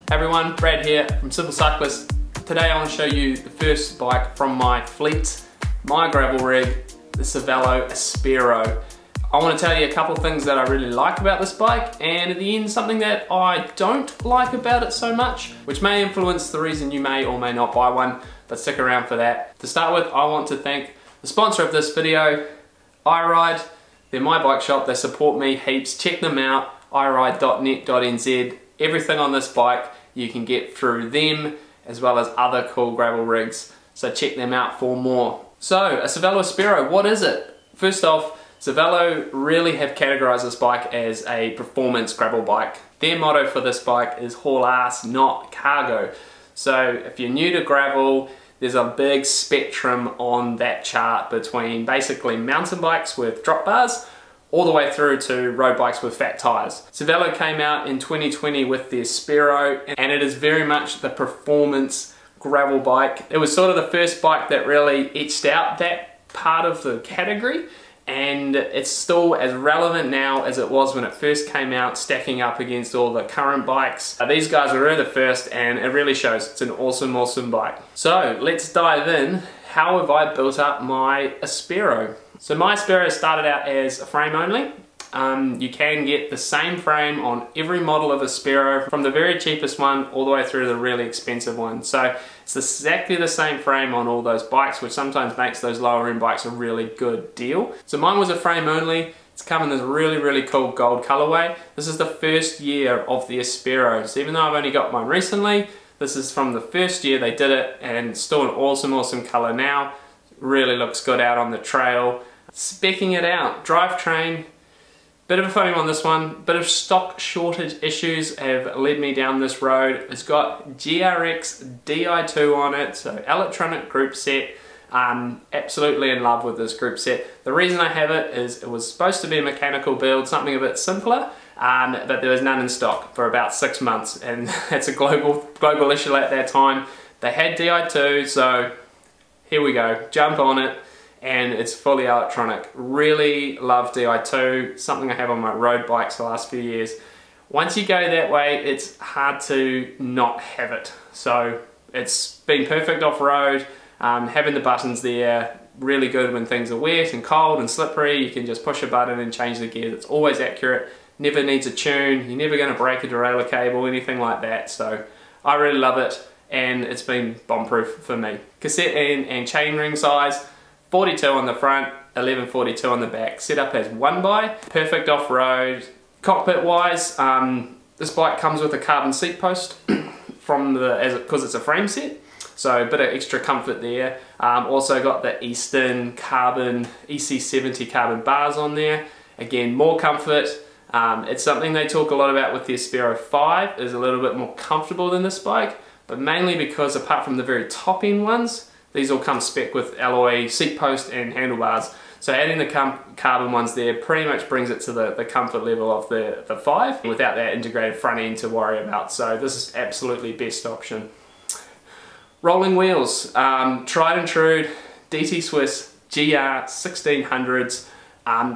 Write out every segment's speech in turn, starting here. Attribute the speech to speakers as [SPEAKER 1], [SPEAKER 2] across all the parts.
[SPEAKER 1] Hey everyone, Brad here from Simple Cyclist. Today I want to show you the first bike from my fleet, my gravel rig, the Cervelo Aspiro. I want to tell you a couple of things that I really like about this bike, and at the end something that I don't like about it so much, which may influence the reason you may or may not buy one, but stick around for that. To start with, I want to thank the sponsor of this video, iRide. They're my bike shop, they support me heaps. Check them out, iride.net.nz. Everything on this bike you can get through them, as well as other cool gravel rigs. So check them out for more. So, a Cervelo Aspiro, what is it? First off, Cervelo really have categorized this bike as a performance gravel bike. Their motto for this bike is haul ass, not cargo. So if you're new to gravel, there's a big spectrum on that chart between basically mountain bikes with drop bars all the way through to road bikes with fat tires. Cervelo came out in 2020 with the Aspiro, and it is very much the performance gravel bike. It was sort of the first bike that really etched out that part of the category, and it's still as relevant now as it was when it first came out, stacking up against all the current bikes. These guys were really the first, and it really shows. It's an awesome bike. So let's dive in. How have I built up my Aspiro? So my Aspiro started out as a frame only. You can get the same frame on every model of Aspiro, from the very cheapest one all the way through to the really expensive one. So it's exactly the same frame on all those bikes, which sometimes makes those lower end bikes a really good deal. So mine was a frame only. It's come in this really cool gold colorway. This is the first year of the Aspiro. So even though I've only got mine recently, this is from the first year they did it, and it's still an awesome color now. Really looks good out on the trail. Specking it out, drivetrain. Bit of a funny one, this one. Bit of stock shortage issues have led me down this road. It's got GRX Di2 on it, so electronic group set. Absolutely in love with this group set. The reason I have it is it was supposed to be a mechanical build, something a bit simpler, but there was none in stock for about 6 months, and that's a global issue at that time. They had Di2, so here we go, jump on it. And it's fully electronic. Really love Di2, something I have on my road bikes the last few years. Once you go that way, it's hard to not have it. So it's been perfect off-road, having the buttons there, really good when things are wet and cold and slippery. You can just push a button and change the gear. It's always accurate, never needs a tune, you're never going to break a derailleur cable, anything like that. So I really love it, and it's been bomb-proof for me. Cassette and chain ring size, 42 on the front, 1142 on the back. Set up as 1x, perfect off-road. Cockpit wise, this bike comes with a carbon seat post because it's a frame set, so a bit of extra comfort there. Also got the Easton carbon EC70 carbon bars on there. Again, more comfort. It's something they talk a lot about with the Aspiro 5, is a little bit more comfortable than this bike, but mainly because apart from the very top end ones, these all come spec with alloy seat post and handlebars. So adding the carbon ones there pretty much brings it to the comfort level of the 5 without that integrated front end to worry about. So this is absolutely best option. Rolling wheels, tried and true DT Swiss GR 1600s.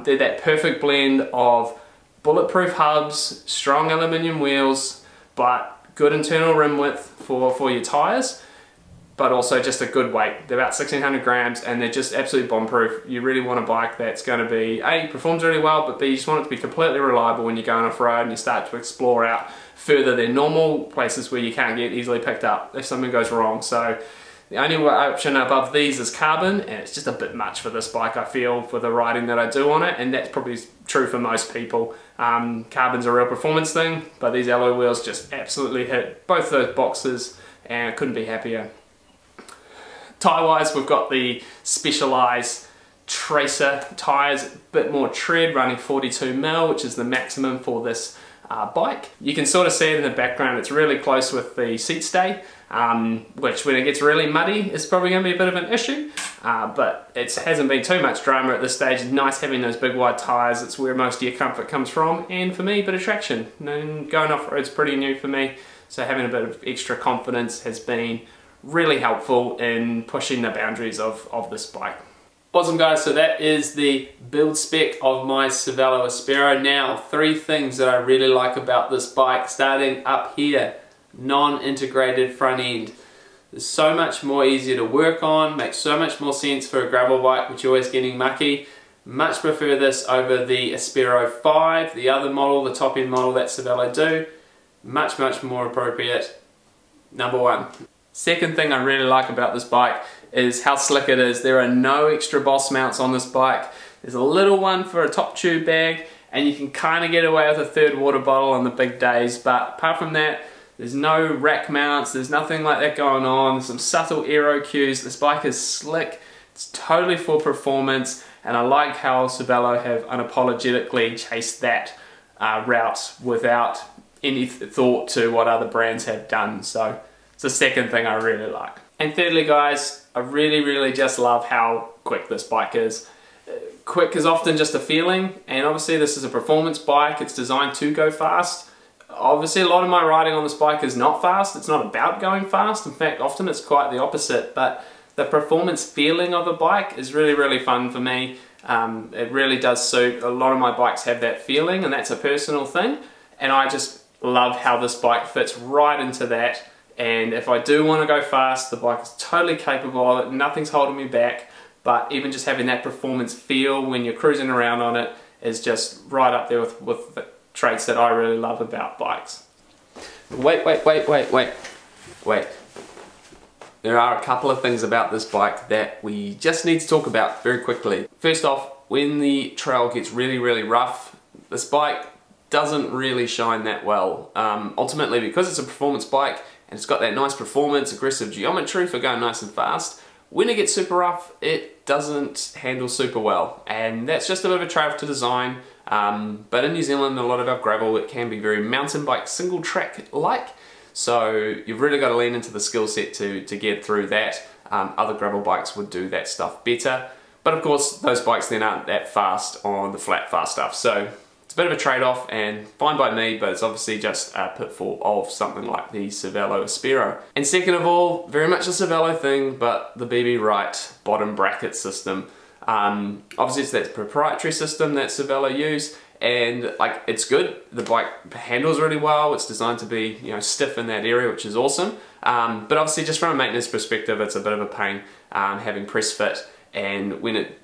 [SPEAKER 1] They're that perfect blend of bulletproof hubs, strong aluminium wheels, but good internal rim width for your tires, but also just a good weight. They're about 1600 grams, and they're just absolutely bomb-proof. You really want a bike that's going to be, A, performs really well, but B, you just want it to be completely reliable when you're going off-road and you start to explore out further than normal places where you can't get easily picked up if something goes wrong. So the only option above these is carbon, and it's just a bit much for this bike, I feel, for the riding that I do on it, and that's probably true for most people. Carbon's a real performance thing, but these alloy wheels just absolutely hit both those boxes, and I couldn't be happier. Tyre-wise, we've got the Specialized Tracer tyres, a bit more tread, running 42mm, which is the maximum for this bike. You can sort of see it in the background, it's really close with the seat stay, which when it gets really muddy is probably going to be a bit of an issue, but it hasn't been too much drama at this stage. It's nice having those big wide tyres, it's where most of your comfort comes from, and for me, a bit of traction. And going off-road's pretty new for me, so having a bit of extra confidence has been really helpful in pushing the boundaries of this bike. Awesome guys, so that is the build spec of my Cervelo Aspiro. Now, 3 things that I really like about this bike, starting up here. non-integrated front end. It's so much more easier to work on, makes so much more sense for a gravel bike which you're always getting mucky. Much prefer this over the Aspiro 5, the other model, the top end model that Cervelo do. Much more appropriate. Number one. Second thing I really like about this bike is how slick it is. There are no extra boss mounts on this bike. There's a little one for a top tube bag, and you can kind of get away with a third water bottle on the big days, but apart from that, there's no rack mounts, there's nothing like that going on. There's some subtle aero cues. This bike is slick, it's totally for performance, and I like how Cervelo have unapologetically chased that route without any thought to what other brands have done. So it's the second thing I really like. And thirdly guys, I really just love how quick this bike is. Quick is often just a feeling, and obviously this is a performance bike, it's designed to go fast. Obviously a lot of my riding on this bike is not fast, it's not about going fast, in fact often it's quite the opposite, but the performance feeling of a bike is really fun for me. It really does suit. A lot of my bikes have that feeling, and that's a personal thing, and I just love how this bike fits right into that. And if I do want to go fast, the bike is totally capable of it, nothing's holding me back. But even just having that performance feel when you're cruising around on it is just right up there with the traits that I really love about bikes. Wait. There are a couple of things about this bike that we just need to talk about very quickly. First off, when the trail gets really rough, this bike doesn't really shine that well. Ultimately, because it's a performance bike and it's got that nice performance, aggressive geometry for going nice and fast, when it gets super rough, it doesn't handle super well, and that's just a bit of a trade-off to design. But in New Zealand, a lot of our gravel, it can be very mountain bike, single track like, so you've really got to lean into the skill set to get through that. Other gravel bikes would do that stuff better, but of course those bikes then aren't that fast on the flat fast stuff, so it's a bit of a trade-off and fine by me, but it's obviously just a pitfall of something like the Cervelo Aspiro. And second of all, very much a Cervelo thing, but the BB Right bottom bracket system. Obviously it's that proprietary system that Cervelo use, and like it's good. The bike handles really well. It's designed to be, you know, stiff in that area, which is awesome. But obviously just from a maintenance perspective, it's a bit of a pain having press fit, and when it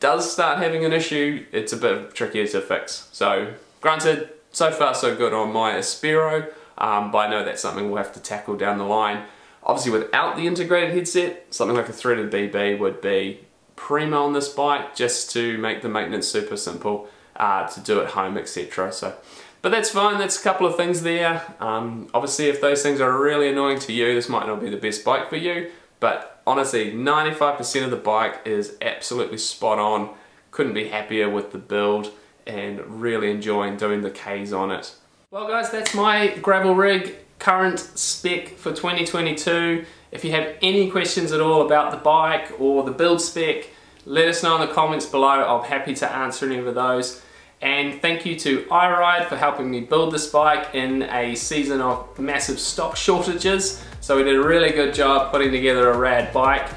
[SPEAKER 1] does start having an issue, it's a bit trickier to fix. So granted, so far so good on my Aspiro, but I know that's something we'll have to tackle down the line. Obviously without the integrated headset, something like a threaded BB would be primo on this bike, just to make the maintenance super simple to do at home, etc. So, but that's fine, that's a couple of things there. Obviously if those things are really annoying to you, this might not be the best bike for you, but honestly 95% of the bike is absolutely spot on. Couldn't be happier with the build and really enjoying doing the Ks on it. Well guys, that's my gravel rig current spec for 2022. If you have any questions at all about the bike or the build spec, let us know in the comments below. I'm happy to answer any of those. And thank you to iRide for helping me build this bike in a season of massive stock shortages. So we did a really good job putting together a rad bike.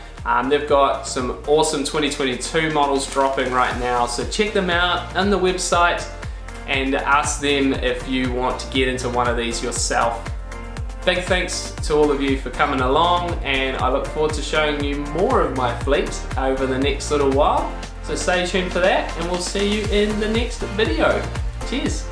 [SPEAKER 1] They've got some awesome 2022 models dropping right now, so check them out on the website and ask them if you want to get into one of these yourself. Big thanks to all of you for coming along, and I look forward to showing you more of my fleet over the next little while. So stay tuned for that, and we'll see you in the next video. Cheers!